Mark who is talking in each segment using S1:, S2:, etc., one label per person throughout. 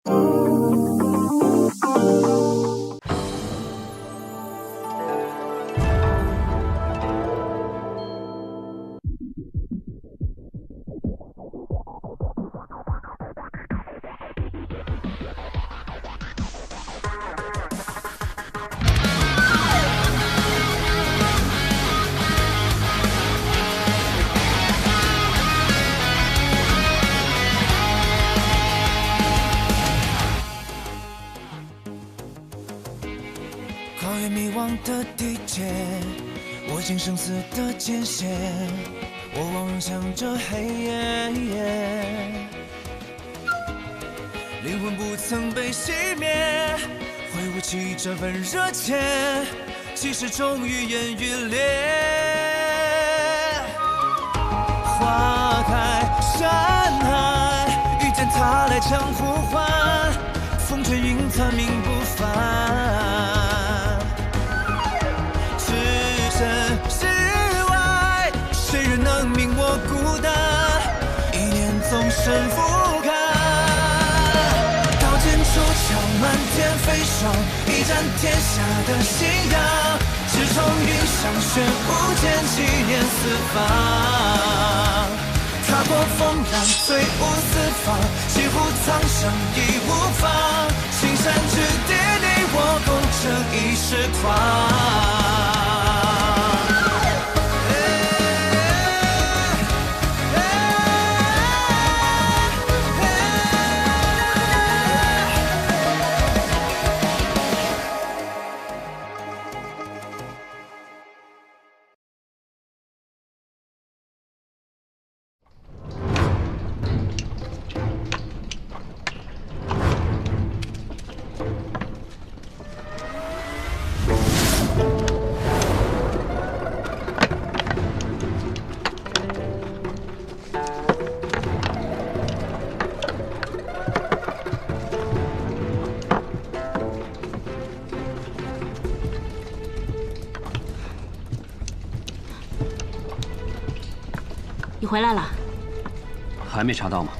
S1: 跨越迷惘的地界，握紧生死的界限，我望向这黑夜，灵魂不曾被熄灭，挥舞起这份热切，即使终于烟雨裂。花开山海，遇见他来将呼唤，风吹云残命不凡。世外，谁人能明我孤单？一念纵身俯瞰，刀剑出鞘，漫天飞霜，一战天下的信仰。直冲云上，玄武剑气念四方。踏破风浪，醉舞四方，几乎苍生义无妨。青山之巅，你我共撑一世狂。
S2: 你回来了，
S3: 还没查到吗？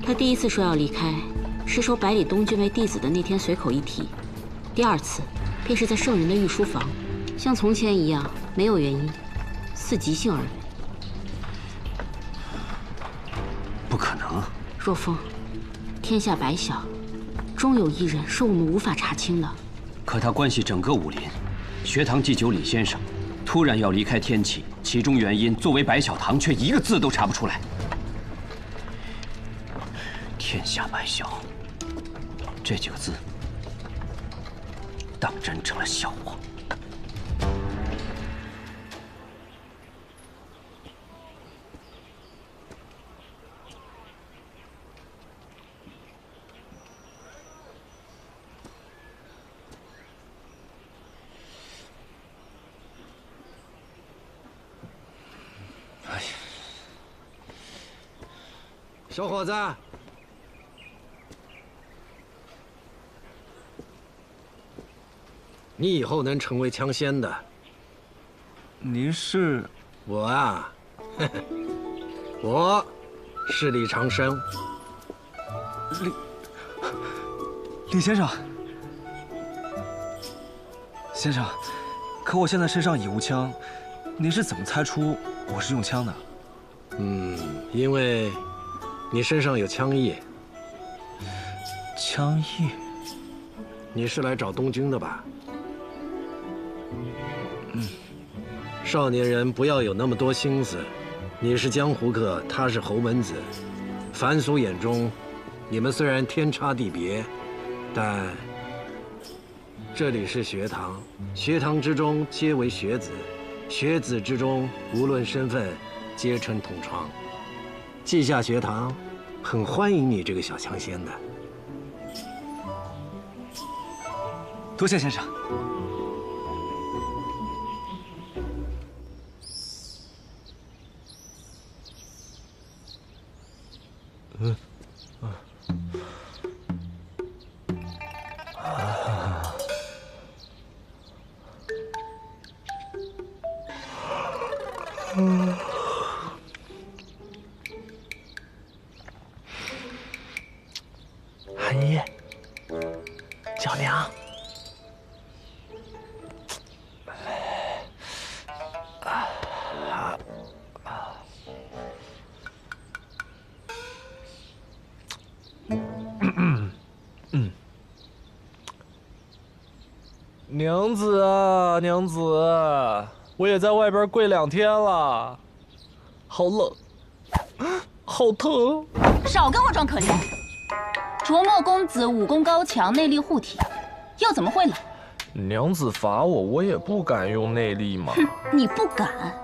S2: 他第一次说要离开，是收百里东郡为弟子的那天随口一提；第二次，便是在圣人的御书房，像从前一样，没有原因，似即兴而为。
S3: 不可能！
S2: 若风，天下百小，终有一人是我们无法查清的。
S3: 可他关系整个武林，学堂祭酒李先生。 突然要离开天启，其中原因作为白小堂，却一个字都查不出来。天下百小，这几个字，当真成了笑话。
S4: 小伙子，你以后能成为枪仙的。
S5: 您是？
S4: 我啊，我是李长生。
S5: 李先生，先生，可我现在身上已无枪，您是怎么猜出我是用枪的？
S4: 因为。 你身上有枪意，
S5: 枪意？
S4: 你是来找东君的吧？少年人不要有那么多心思。你是江湖客，他是侯门子，凡俗眼中，你们虽然天差地别，但这里是学堂，学堂之中皆为学子，学子之中无论身份，皆称同窗。 稷下学堂很欢迎你这个小枪仙的。
S5: 多谢先生。
S6: 韩一，叫娘。娘子啊，娘子，我也在外边跪2天了，好冷，好疼。
S7: 少跟我装可怜。卓墨公子武功高强，内力护体，又怎么会冷？
S6: 娘子罚我，我也不敢用内力嘛。
S7: 哼，你不敢？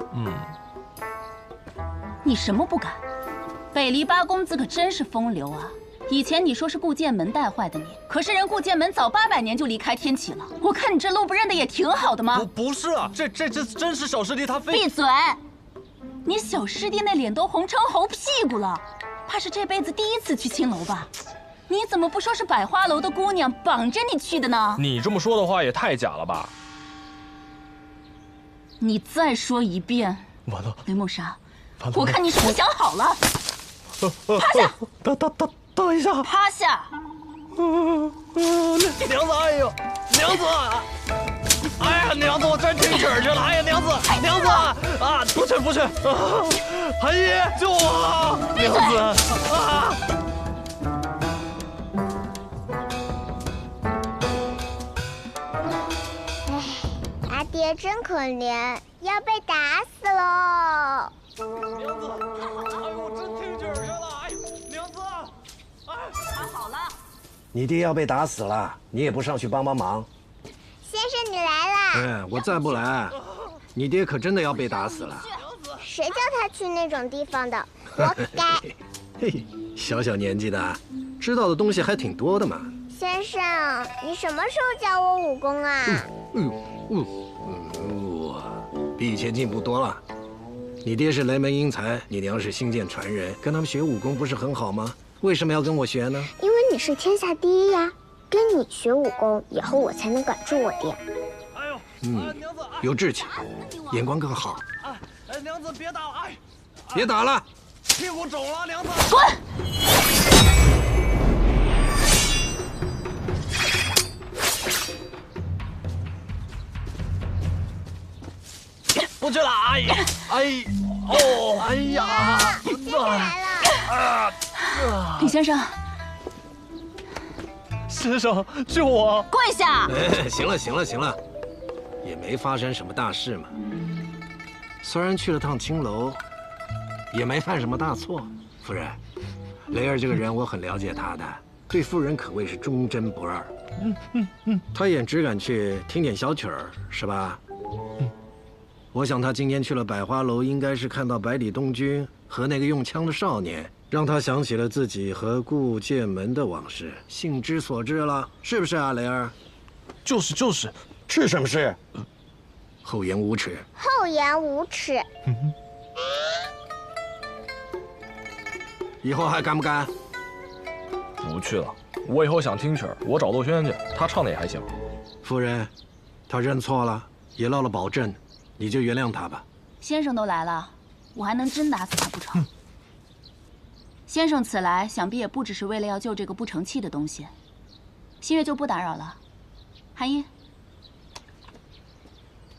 S7: 你什么不敢？北篱8公子可真是风流啊！以前你说是顾剑门带坏的你，可是人顾剑门早800年就离开天启了。我看你这路不认得也挺好的吗？
S6: 不是啊，这真是小师弟他非……
S7: 闭嘴！你小师弟那脸都红成猴屁股了，怕是这辈子第1次去青楼吧？你怎么不说是百花楼的姑娘绑着你去的呢？
S6: 你这么说的话也太假了吧！
S7: 你再说一遍！
S6: 完了，
S7: 雷梦莎，我看你是不想好了。趴下！
S6: 等一下！
S7: 趴下！
S6: 娘子，哎呦，娘子！哎呀，娘子，我真听曲儿去了！哎呀，娘子，娘子啊，不去！韩一，救我！娘子啊！
S8: 阿爹真可怜，要被打死喽！
S6: 娘子，哎呦，我真听曲儿去了！哎，娘子，哎，
S7: 好了。
S4: 你爹要被打死了，你也不上去帮忙。
S8: 先生，你来了。
S4: 我再不来，你爹可真的要被打死了。
S8: 谁叫他去那种地方的？活该！
S4: 嘿，小小年纪的，知道的东西还挺多的嘛。
S8: 先生，你什么时候教我武功啊？
S4: 比以前进步多了。你爹是雷门英才，你娘是星剑传人，跟他们学武功不是很好吗？为什么要跟我学呢？
S8: 因为你是天下第一呀，跟你学武功，以后我才能管住我爹。
S6: 哎呦，娘子，
S4: 有志气，眼光更好。
S6: 哎，娘子别打了，哎，
S4: 别打了，
S6: 屁股肿了，娘子。
S7: 滚！
S6: 不去了，哎呀，
S8: 先生来了。
S7: 李先生，
S6: 先生救我！
S7: 跪下！
S4: 行了，也没发生什么大事嘛。虽然去了趟青楼，也没犯什么大错。夫人，雷儿这个人我很了解他的，对夫人可谓是忠贞不二。他也只敢去听点小曲儿，是吧？我想他今天去了百花楼，应该是看到百里东君和那个用枪的少年，让他想起了自己和顾剑门的往事，兴之所至了，是不是啊，雷儿？
S6: 就是，
S4: 是什么事？厚颜无耻！
S8: 厚颜无耻！
S4: 以后还敢不敢？
S6: 不去了。我以后想听曲儿，我找窦轩去，他唱的也还行。
S4: 夫人，他认错了，也落了保证，你就原谅他吧。
S7: 先生都来了，我还能真打死他不成？先生此来，想必也不只是为了要救这个不成器的东西。新月就不打扰了，韩一，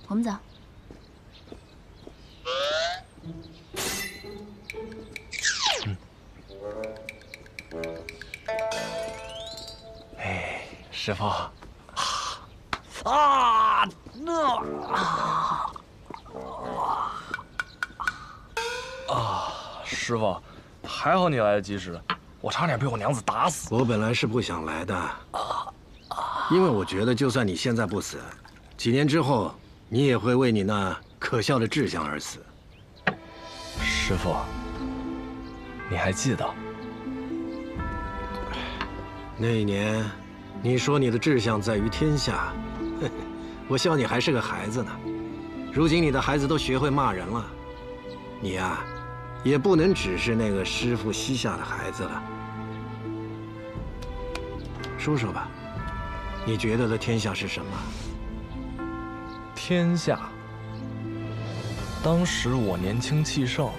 S7: 我们走。
S6: 哎，师傅，师傅，还好你来得及时，我差点被我娘子打死。
S4: 我本来是不想来的，因为我觉得就算你现在不死，几年之后你也会为你那可笑的志向而死。
S6: 师傅，你还记得
S4: 那一年，你说你的志向在于天下，我笑你还是个孩子呢。如今你的孩子都学会骂人了，你呀，也不能只是那个师傅膝下的孩子了。说说吧，你觉得的天下是什么？
S6: 天下？当时我年轻气盛，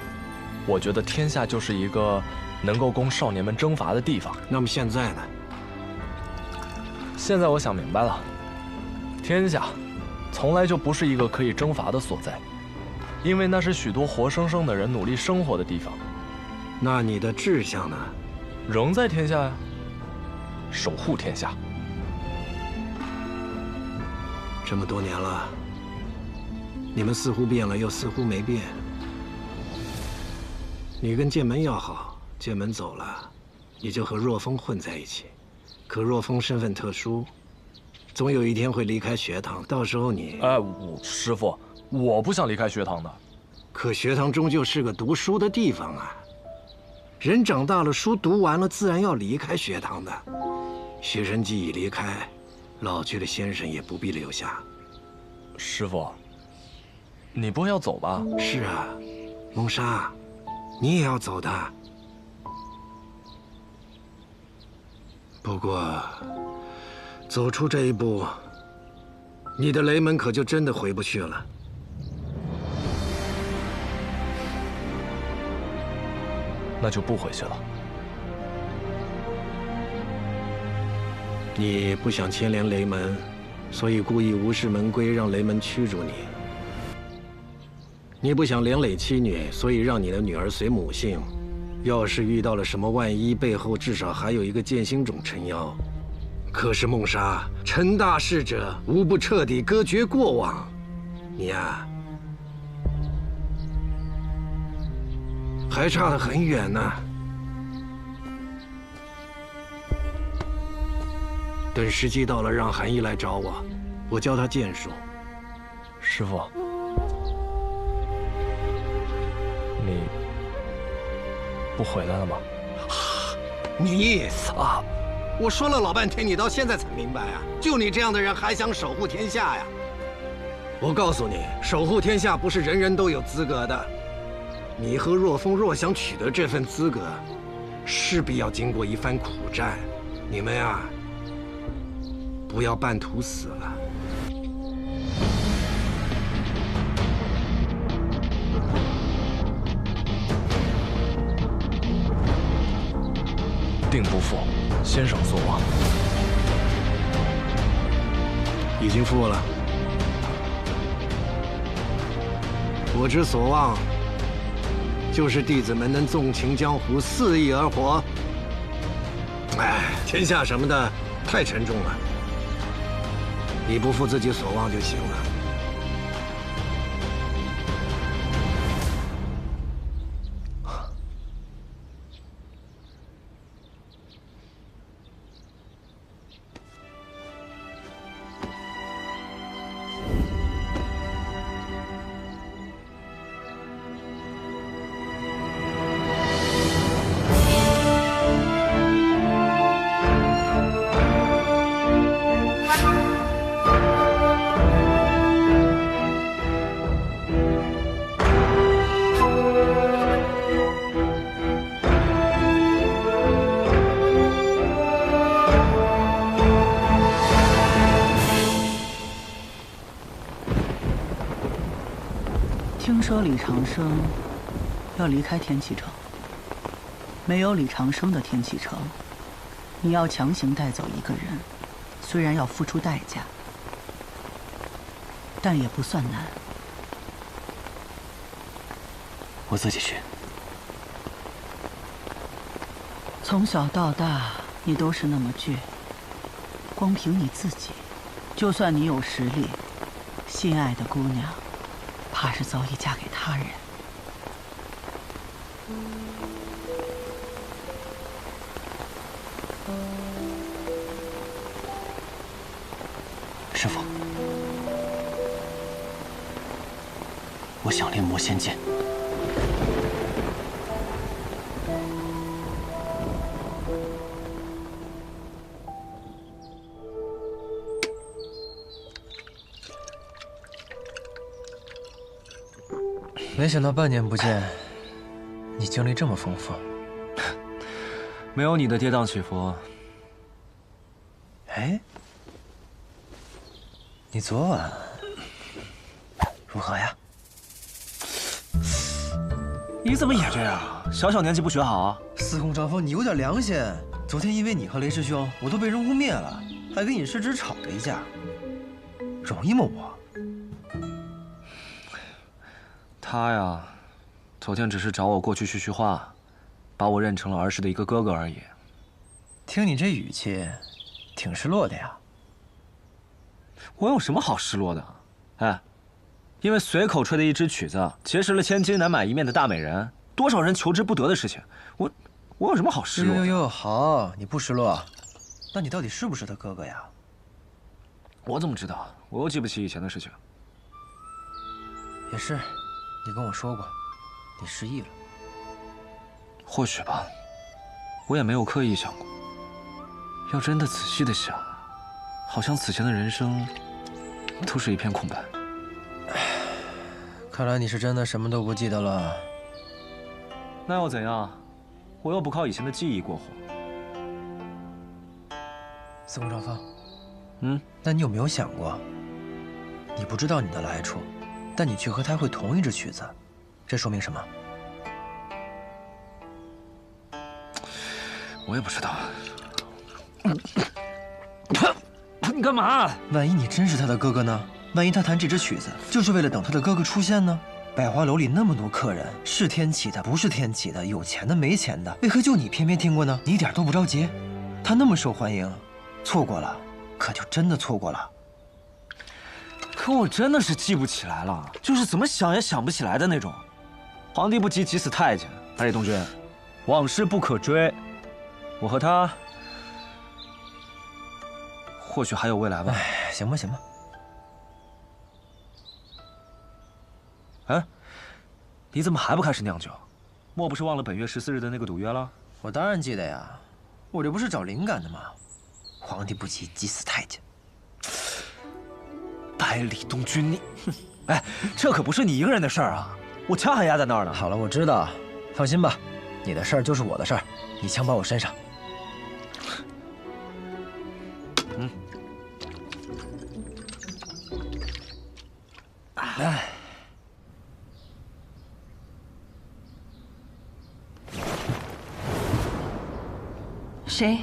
S6: 我觉得天下就是一个能够供少年们征伐的地方。
S4: 那么现在呢？
S6: 现在我想明白了，天下从来就不是一个可以征伐的所在，因为那是许多活生生的人努力生活的地方。
S4: 那你的志向呢？
S6: 仍在天下呀，守护天下。
S4: 这么多年了，你们似乎变了，又似乎没变。你跟剑门要好，剑门走了，你就和若风混在一起。可若风身份特殊，总有一天会离开学堂，到时候你……
S6: 师傅，我不想离开学堂的。
S4: 可学堂终究是个读书的地方啊。人长大了，书读完了，自然要离开学堂的。学生既已离开，老去的先生也不必留下。
S6: 师傅，你不会要走吧？
S4: 是啊，蒙莎，你也要走的。不过，走出这一步，你的雷门可就真的回不去了。
S6: 那就不回去了。
S4: 你不想牵连雷门，所以故意无视门规，让雷门驱逐你。你不想连累妻女，所以让你的女儿随母姓。要是遇到了什么万一，背后至少还有一个剑心种撑腰。可是孟莎，成大事者无不彻底割绝过往。你呀，还差得很远呢。等时机到了，让韩毅来找我，我教他剑术。
S6: 师傅，你不回来了吗？
S4: 你啊！我说了老半天，你到现在才明白啊！就你这样的人，还想守护天下呀？我告诉你，守护天下不是人人都有资格的。你和若风若想取得这份资格，势必要经过一番苦战。你们呀，不要半途死了。
S6: 定不负先生所望。
S4: 已经负了。我之所望，就是弟子们能纵情江湖，肆意而活。哎，天下什么的太沉重了，你不负自己所望就行了。
S9: 听说李长生要离开天启城，没有李长生的天启城，你要强行带走一个人，虽然要付出代价，但也不算难。
S3: 我自己去。
S9: 从小到大，你都是那么倔，光凭你自己，就算你有实力，心爱的姑娘，怕是早已嫁给他人。
S3: 师父，我想练魔仙剑。
S5: 没想到半年不见，你经历这么丰富。没有你的跌宕起伏。哎，你昨晚如何呀？你怎么也这样？小小年纪不学好？
S10: 司空张峰，你有点良心。昨天因为你和雷师兄，我都被人污蔑了。
S5: 还跟尹世之吵了一架，容易吗我？他呀，昨天只是找我过去叙叙话，把我认成了儿时的一个哥哥而已。听你这语气，挺失落的呀。我有什么好失落的？哎，因为随口吹的一支曲子，结识了千金难买一面的大美人，多少人求之不得的事情，我有什么好失落的？哟，好，你不失落。那你到底是不是他哥哥呀？我怎么知道？我又记不起以前的事情。也是，你跟我说过，你失忆了。或许吧，我也没有刻意想过。要真的仔细的想，好像此前的人生都是一片空白。看来你是真的什么都不记得了。那又怎样？我又不靠以前的记忆过活。司空少峰，那你有没有想过，你不知道你的来处，但你却和他会同一支曲子，这说明什么？我也不知道。你干嘛？万一你真是他的哥哥呢？万一他弹这支曲子就是为了等他的哥哥出现呢？百花楼里那么多客人，是天启的，不是天启的，有钱的，没钱的，为何就你偏偏听过呢？你一点都不着急？他那么受欢迎，错过了，可就真的错过了。可我真的是记不起来了，就是怎么想也想不起来的那种。皇帝不急急死太监，百里东君，往事不可追。我和他，或许还有未来吧。哎，行吧，行吧。哎，你怎么还不开始酿酒？莫不是忘了本月14日的那个赌约了？我当然记得呀，我这不是找灵感的吗？皇帝不急急死太监。百里东君，你，哎，这可不是你一个人的事儿啊，我枪还压在那儿呢。好了，我知道，放心吧，你的事儿就是我的事儿，你枪把我身上。哎。
S10: 谁？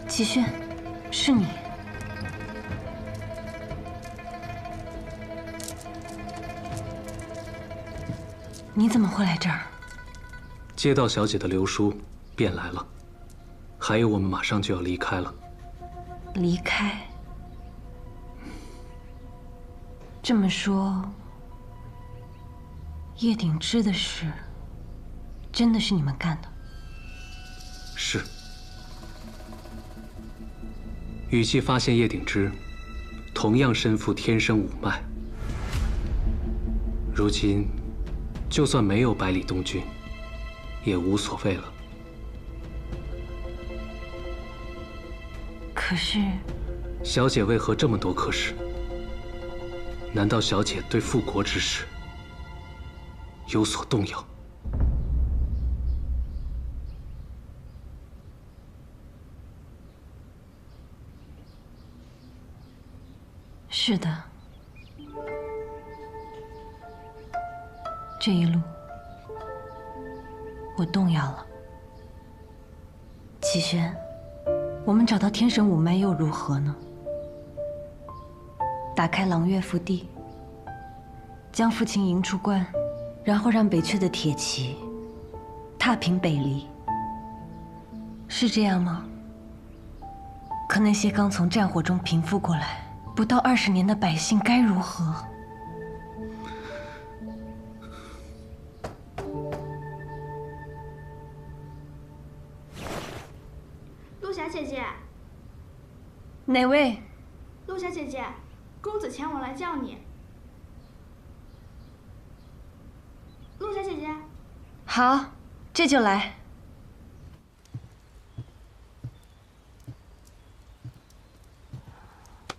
S10: 齐轩，是你。你怎么会来这儿？
S11: 接到小姐的留书，便来了。还有，我们马上就要离开了。
S10: 离开？这么说，叶鼎之的事，真的是你们干的？
S11: 是。雨季发现叶鼎之，同样身负天生五脉。如今，就算没有百里东君，也无所谓了。
S10: 可是，
S11: 小姐为何这么多可是？难道小姐对复国之事有所动摇？
S10: 是的，这一路我动摇了。齐轩，我们找到天神五脉又如何呢？打开朗月福地，将父亲迎出关，然后让北阙的铁骑踏平北离，是这样吗？可那些刚从战火中平复过来不到20年的百姓该如何？
S12: 陆霞姐姐，
S10: 哪位？
S12: 陆霞姐姐，公子前往来叫你。陆霞姐姐，
S10: 好，这就来。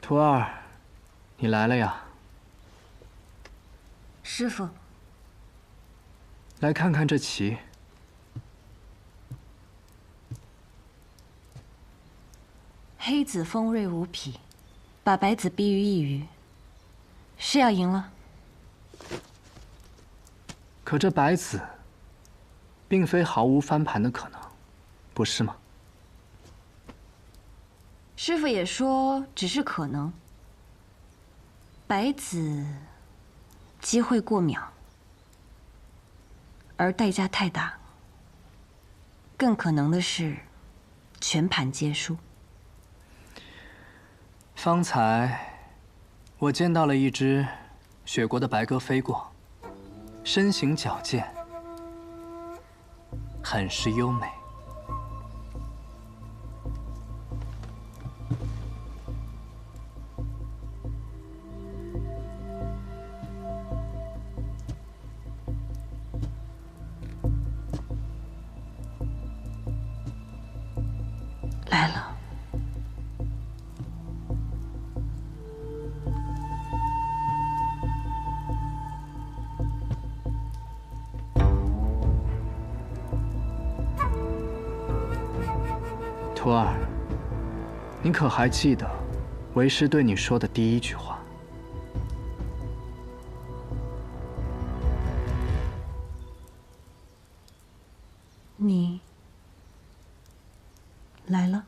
S13: 徒儿，你来了呀。
S10: 师父，
S13: 来看看这棋。
S10: 黑子锋锐无匹，把白子逼于一隅，是要赢了。
S13: 可这白子，并非毫无翻盘的可能。不是吗？
S10: 师父也说只是可能。白子机会过渺，而代价太大。更可能的是，全盘皆输。
S13: 方才我见到了一只雪国的白鸽飞过，身形矫健，很是优美。
S10: 来了。
S13: 徒儿，你可还记得为师对你说的第一句话？
S10: 你来了。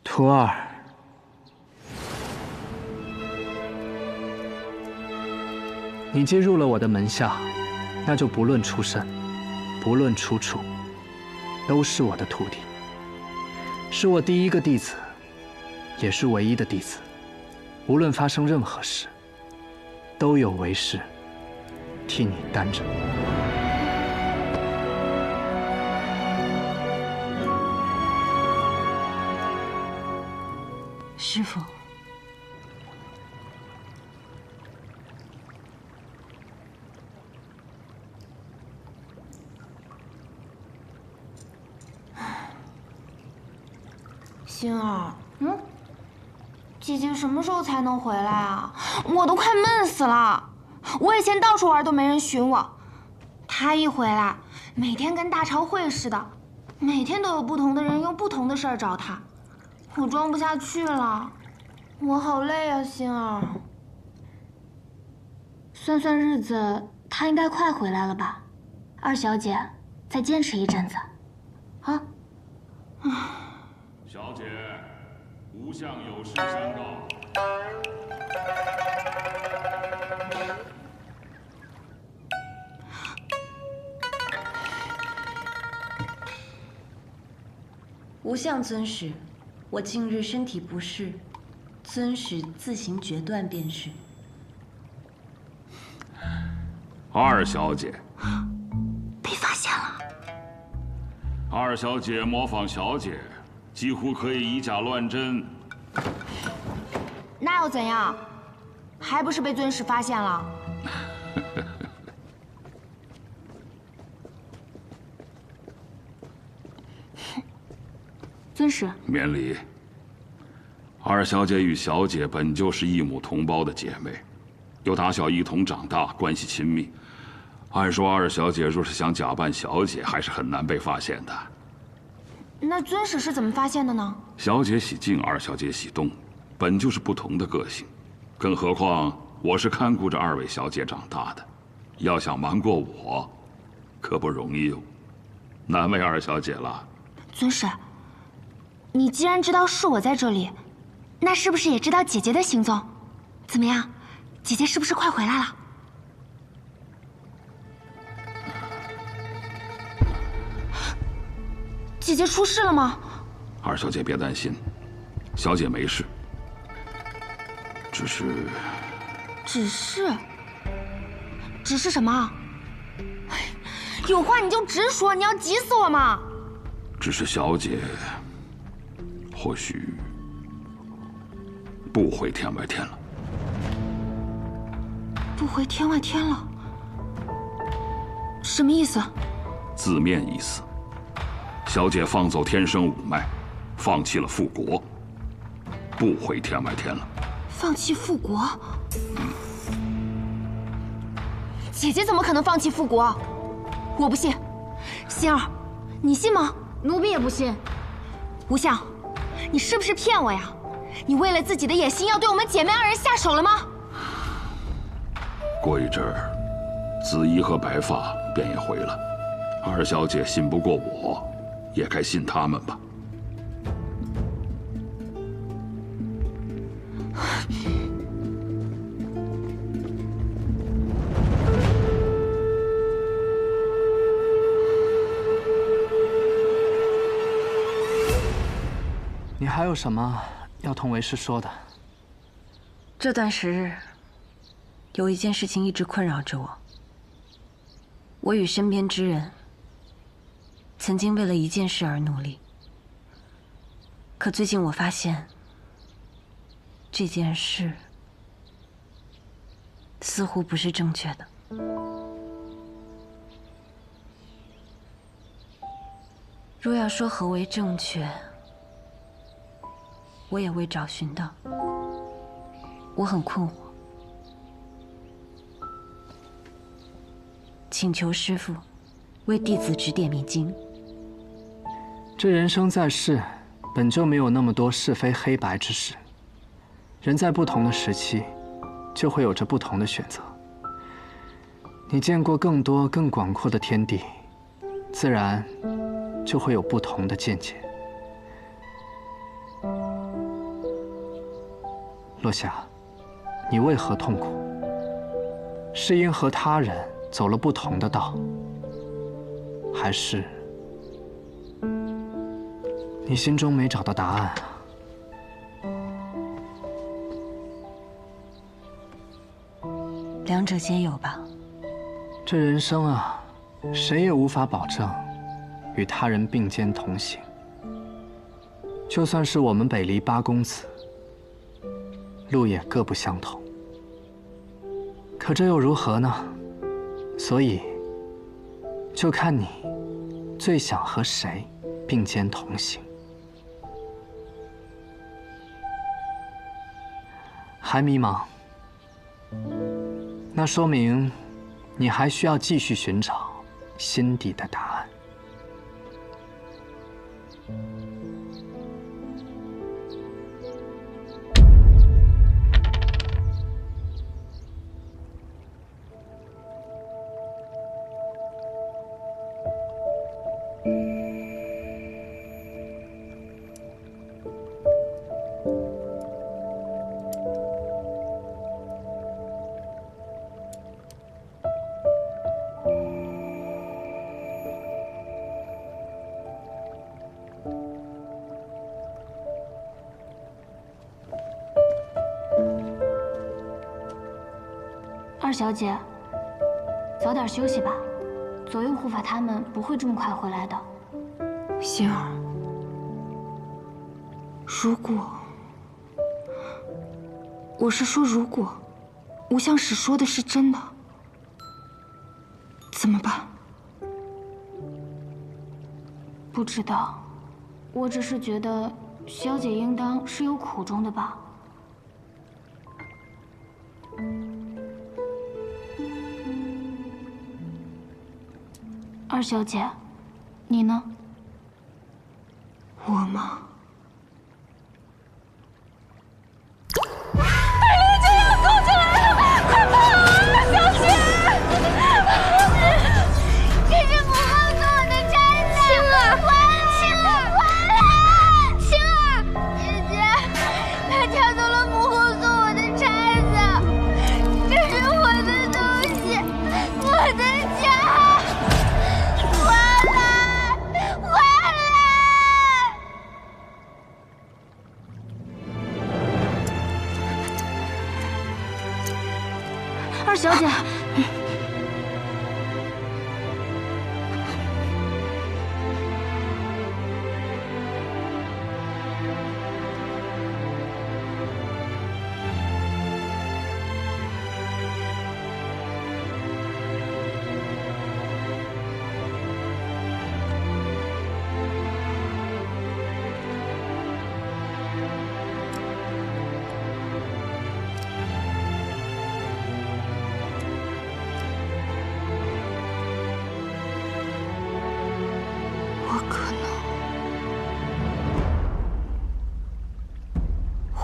S13: 徒儿，你既入了我的门下，那就不论出身，不论出处，都是我的徒弟，是我第一个弟子，也是唯一的弟子。无论发生任何事，都有为师替你担着。
S10: 师父，
S12: 星儿，姐姐什么时候才能回来啊？我都快闷死了。我以前到处玩都没人寻我，她一回来，每天跟大朝会似的，每天都有不同的人用不同的事儿找她，我装不下去了，我好累啊，星儿。算算日子，她应该快回来了吧？二小姐，再坚持一阵子，啊。
S14: 小姐，吾相有事相告。
S10: 无相尊使，我近日身体不适，尊使自行决断便是。
S14: 二小姐，
S12: 被发现了。
S14: 二小姐模仿小姐，几乎可以以假乱真。
S12: 那又怎样？还不是被尊使发现了？
S2: 尊使，
S14: 免礼。二小姐与小姐本就是异母同胞的姐妹，又打小一同长大，关系亲密。按说二小姐若是想假扮小姐，还是很难被发现的。
S12: 那尊使是怎么发现的呢？
S14: 小姐喜静，二小姐喜动，本就是不同的个性。更何况我是看顾着二位小姐长大的，要想瞒过我，可不容易哦。难为二小姐了。
S12: 尊使，你既然知道是我在这里，那是不是也知道姐姐的行踪？怎么样，姐姐是不是快回来了？姐姐出事了吗？
S14: 二小姐别担心，小姐没事，只是
S12: 什么？有话你就直说，你要急死我吗？
S14: 只是小姐或许不回天外天了。
S12: 不回天外天了？什么意思？
S14: 字面意思。小姐放走天生五脉，放弃了复国，不回天外天了。
S12: 放弃复国？姐姐怎么可能放弃复国？我不信。星儿，你信吗？
S2: 奴婢也不信。
S12: 无相，你是不是骗我呀？你为了自己的野心，要对我们姐妹二人下手了吗？
S14: 过一阵儿，紫衣和白发便也回了。二小姐信不过我，也该信他们吧。
S13: 你还有什么要同为师说的？
S10: 这段时日，有一件事情一直困扰着我。我与身边之人曾经为了一件事而努力，可最近我发现，这件事似乎不是正确的。若要说何为正确，我也未找寻到，我很困惑，请求师父为弟子指点迷津。
S13: 这人生在世，本就没有那么多是非黑白之事。人在不同的时期，就会有着不同的选择。你见过更多更广阔的天地，自然就会有不同的见解。落霞，你为何痛苦？是因和他人走了不同的道，还是你心中没找到答案啊？
S10: 两者皆有吧。
S13: 这人生啊，谁也无法保证与他人并肩同行。就算是我们北离八公子，路也各不相同。可这又如何呢？所以，就看你最想和谁并肩同行。还迷茫？那说明你还需要继续寻找心底的答案。
S12: 二小姐，早点休息吧。左右护法他们不会这么快回来的。
S10: 心儿，
S12: 如果，我是说如果，吴相使说的是真的，怎么办？不知道，我只是觉得小姐应当是有苦衷的吧。二小姐，你呢？我吗？
S15: 北离就要攻进来了，快跑啊，二小姐！这是母后送我的摘子，青儿，青儿，回来！青儿，姐姐，他抢走了母后送我的摘子，这是我的东西，我的家。
S12: 二小姐，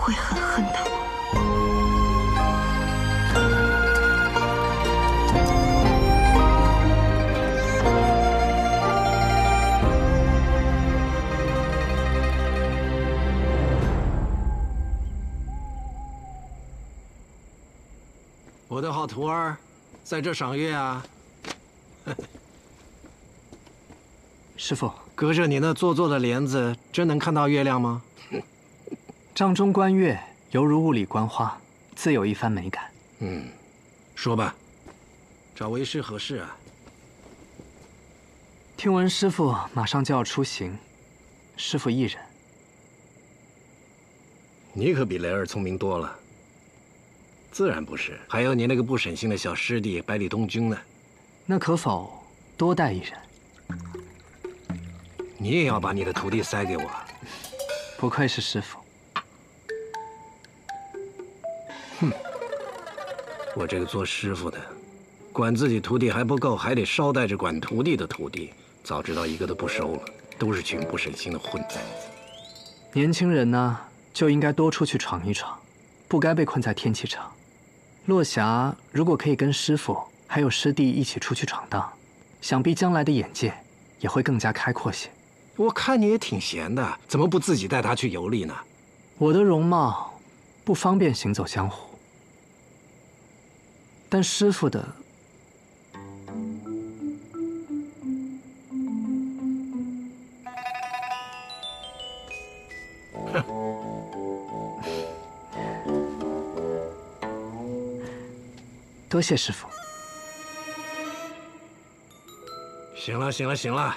S10: 会很恨他吗？
S4: 我的好徒儿，在这赏月啊！
S13: 师傅，
S4: 隔着你那做作的帘子，真能看到月亮吗？
S13: 帐中观月，犹如雾里观花，自有一番美感。
S4: 说吧，找为师何事啊？
S13: 听闻师傅马上就要出行，师傅一人。
S4: 你可比雷儿聪明多了。自然不是，还有你那个不省心的小师弟百里东君呢。
S13: 那可否多带一人？
S4: 你也要把你的徒弟塞给我？
S13: 不愧是师傅。
S4: 我这个做师傅的，管自己徒弟还不够，还得捎带着管徒弟的徒弟。早知道一个都不收了，都是群不省心的混蛋子。
S13: 年轻人呢，就应该多出去闯一闯，不该被困在天启城。落霞如果可以跟师傅还有师弟一起出去闯荡，想必将来的眼界也会更加开阔些。
S4: 我看你也挺闲的，怎么不自己带他去游历呢？
S13: 我的容貌不方便行走江湖，但师傅的多谢师傅。
S4: 行了，行了，行了。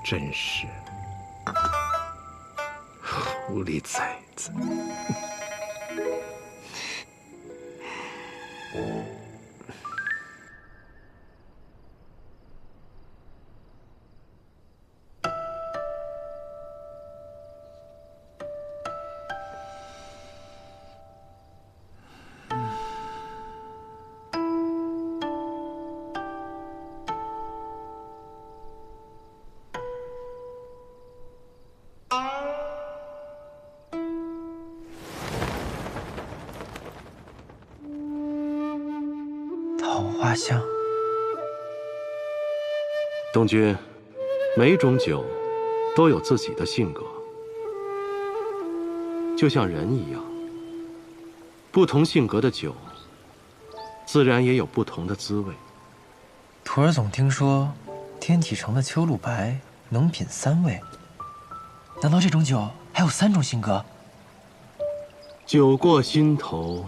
S4: 真是狐狸崽子。
S5: 桃花香。
S11: 东君，每种酒都有自己的性格，就像人一样，不同性格的酒，自然也有不同的滋味。
S5: 徒儿总听说，天启城的秋露白能品3味，难道这种酒还有3种性格？
S11: 酒过心头，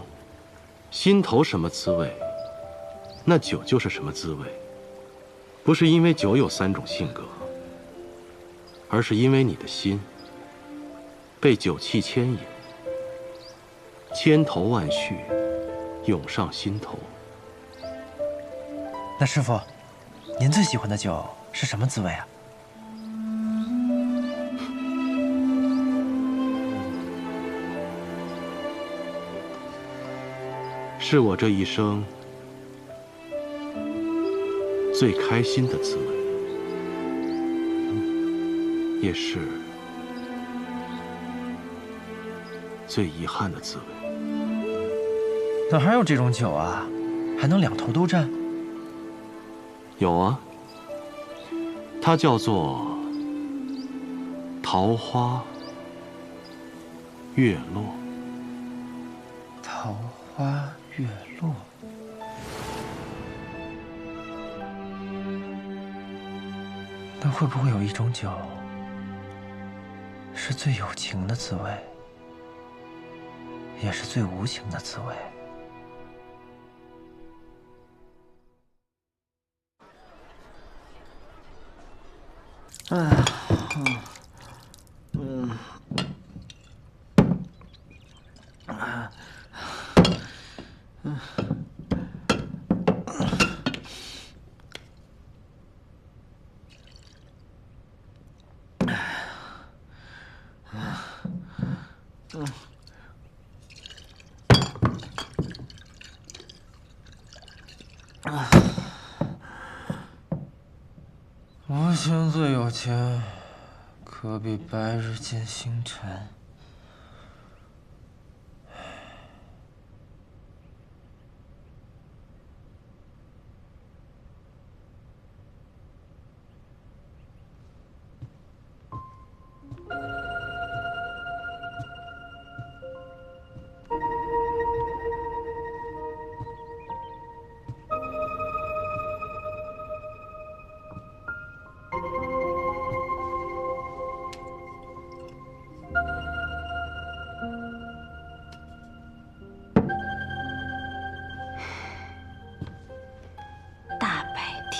S11: 心头什么滋味，那酒就是什么滋味。不是因为酒有3种性格，而是因为你的心被酒气牵引，千头万绪涌上心头。
S5: 那师傅，您最喜欢的酒是什么滋味啊？
S11: 是我这一生最开心的滋味，也是最遗憾的滋味。
S5: 哪还有这种酒啊？还能2头都占？
S11: 有啊，它叫做桃花月落。
S5: 桃花月落。那会不会有一种酒，是最有情的滋味，也是最无情的滋味？无形最有钱，可比白日见星辰。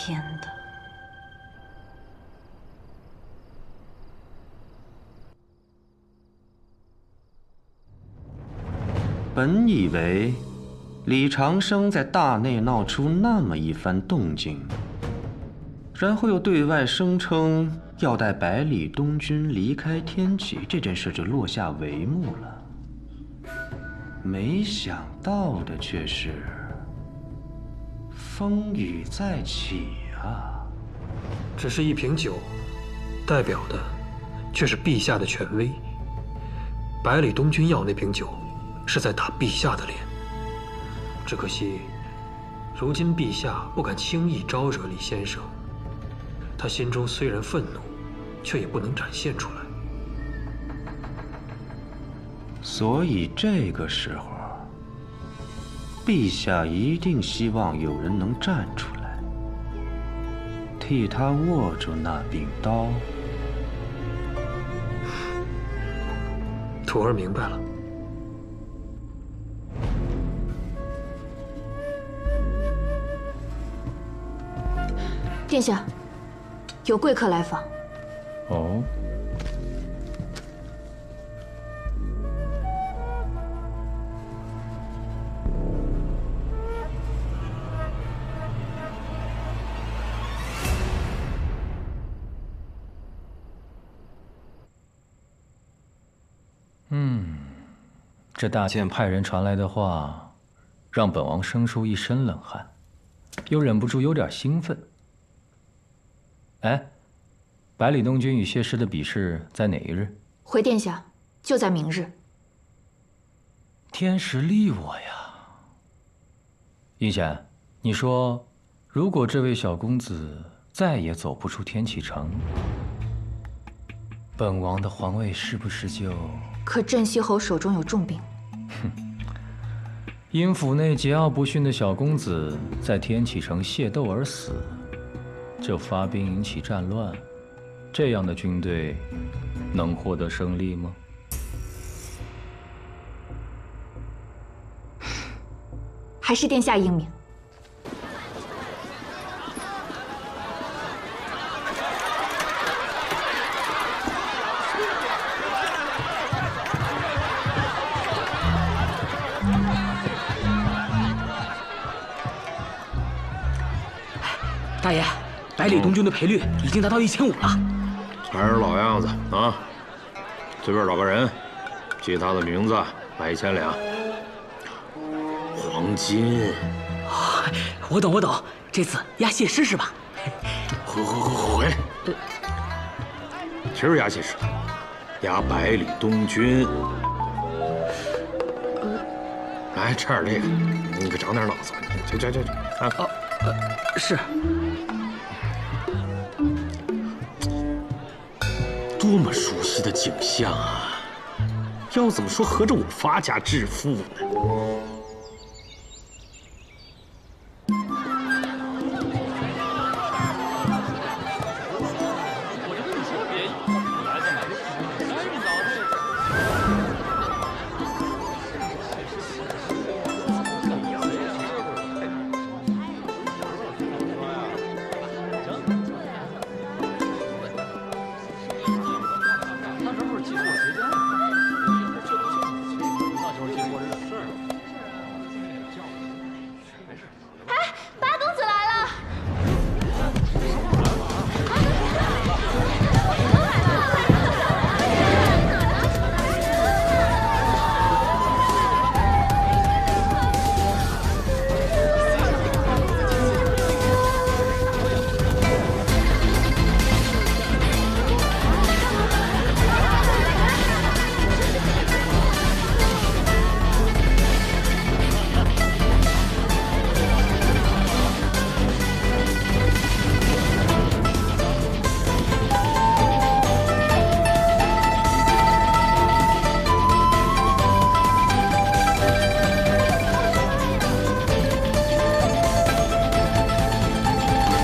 S10: 天的！
S11: 本以为李长生在大内闹出那么一番动静，然后又对外声称要带百里东军离开天启，这件事就落下帷幕了。没想到的却是风雨再起啊！
S16: 只是一瓶酒，代表的却是陛下的权威。百里东军要那瓶酒，是在打陛下的脸。只可惜，如今陛下不敢轻易招惹李先生。他心中虽然愤怒，却也不能展现出来。
S11: 所以这个时候，陛下一定希望有人能站出来，替他握住那柄刀。
S16: 徒儿明白了。
S12: 殿下，有贵客来访。
S13: 哦。这大剑派人传来的话，让本王生出一身冷汗，又忍不住有点兴奋。哎，百里东军与谢师的比试在哪一日？
S12: 回殿下，就在明日。
S13: 天时利我呀！应贤，你说，如果这位小公子再也走不出天启城，本王的皇位是不是就……
S12: 可镇西侯手中有重兵。
S13: 哼，因府内桀骜不驯的小公子在天启城械斗而死，就发兵引起战乱，这样的军队能获得胜利吗？
S12: 还是殿下英明。
S17: 大爷，百里东军的赔率已经达到1500了。
S18: 还是老样子啊，随便找个人，记他的名字，卖1000两。黄金。
S17: 我懂，这次押谢师是吧？
S18: 回来。其实押谢师，押百里东军。来，吃点这个，你可长点脑子。去啊！
S17: 是。
S18: 多么熟悉的景象啊！要怎么说合着我发家致富呢？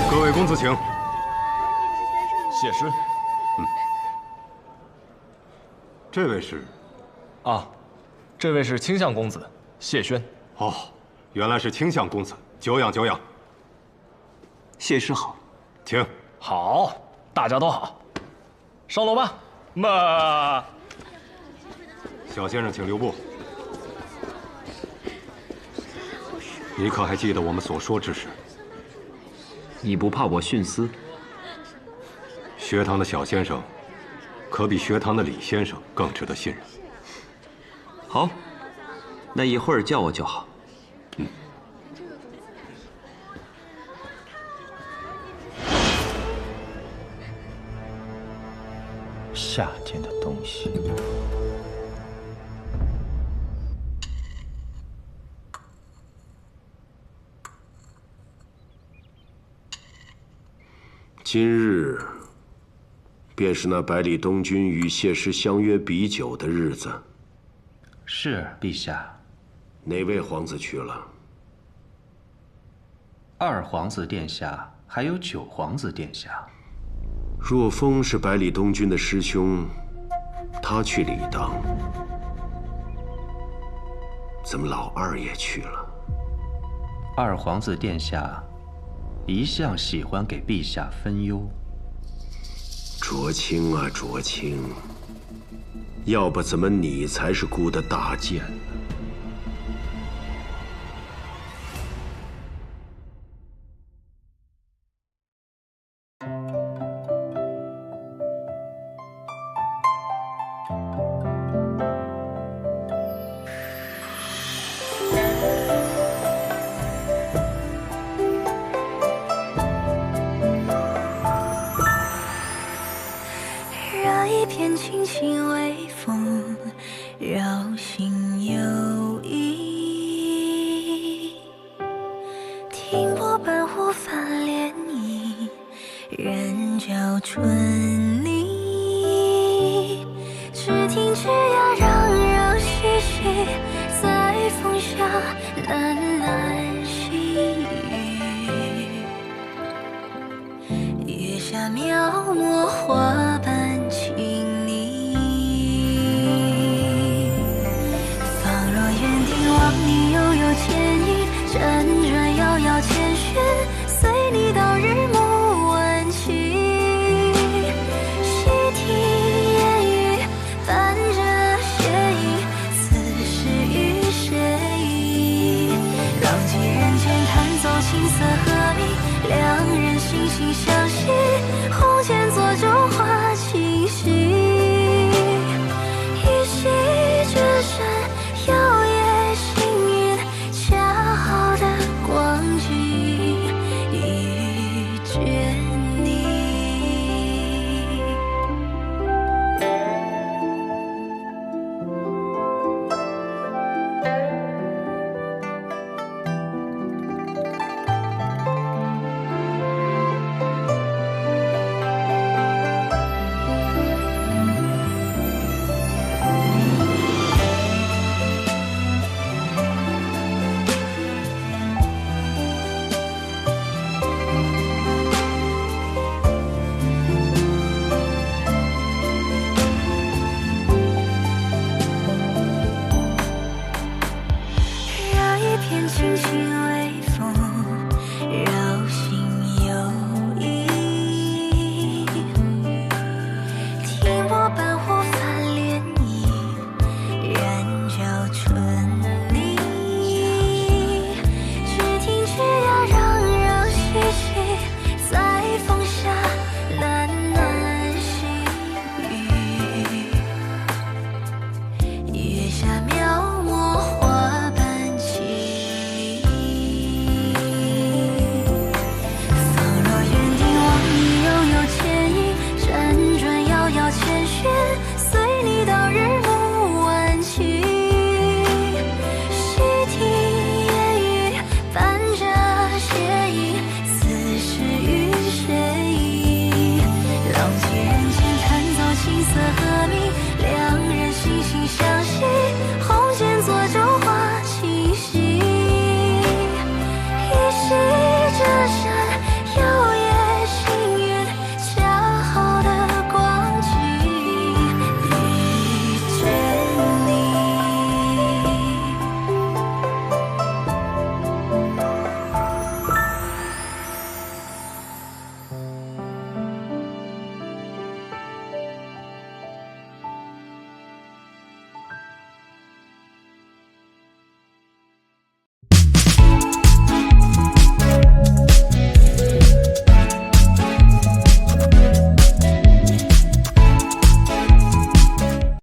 S11: 各位公子请。
S6: 谢师。
S11: 这位是？
S6: 啊，这位是卿相公子谢轩。
S11: 哦，原来是卿相公子，久仰久仰。
S3: 谢师好。
S11: 请。
S6: 好，大家都好。上楼吧。嘛。
S11: 小先生，请留步。你可还记得我们所说之事？
S3: 你不怕我徇私？
S11: 学堂的小先生，可比学堂的李先生更值得信任。
S3: 好，那一会儿叫我就好。
S19: 夏天的东西。
S20: 今日，便是那百里东君与谢师相约比酒的日子。
S19: 是，陛下。
S20: 哪位皇子去了？
S19: 二皇子殿下，还有九皇子殿下。
S20: 若风是百里东君的师兄，他去理当。怎么老二也去了？
S19: 二皇子殿下一向喜欢给陛下分忧。
S20: 卓清啊，卓清，要不怎么你才是孤的大剑呢？
S15: 青色和鸣，两人惺惺相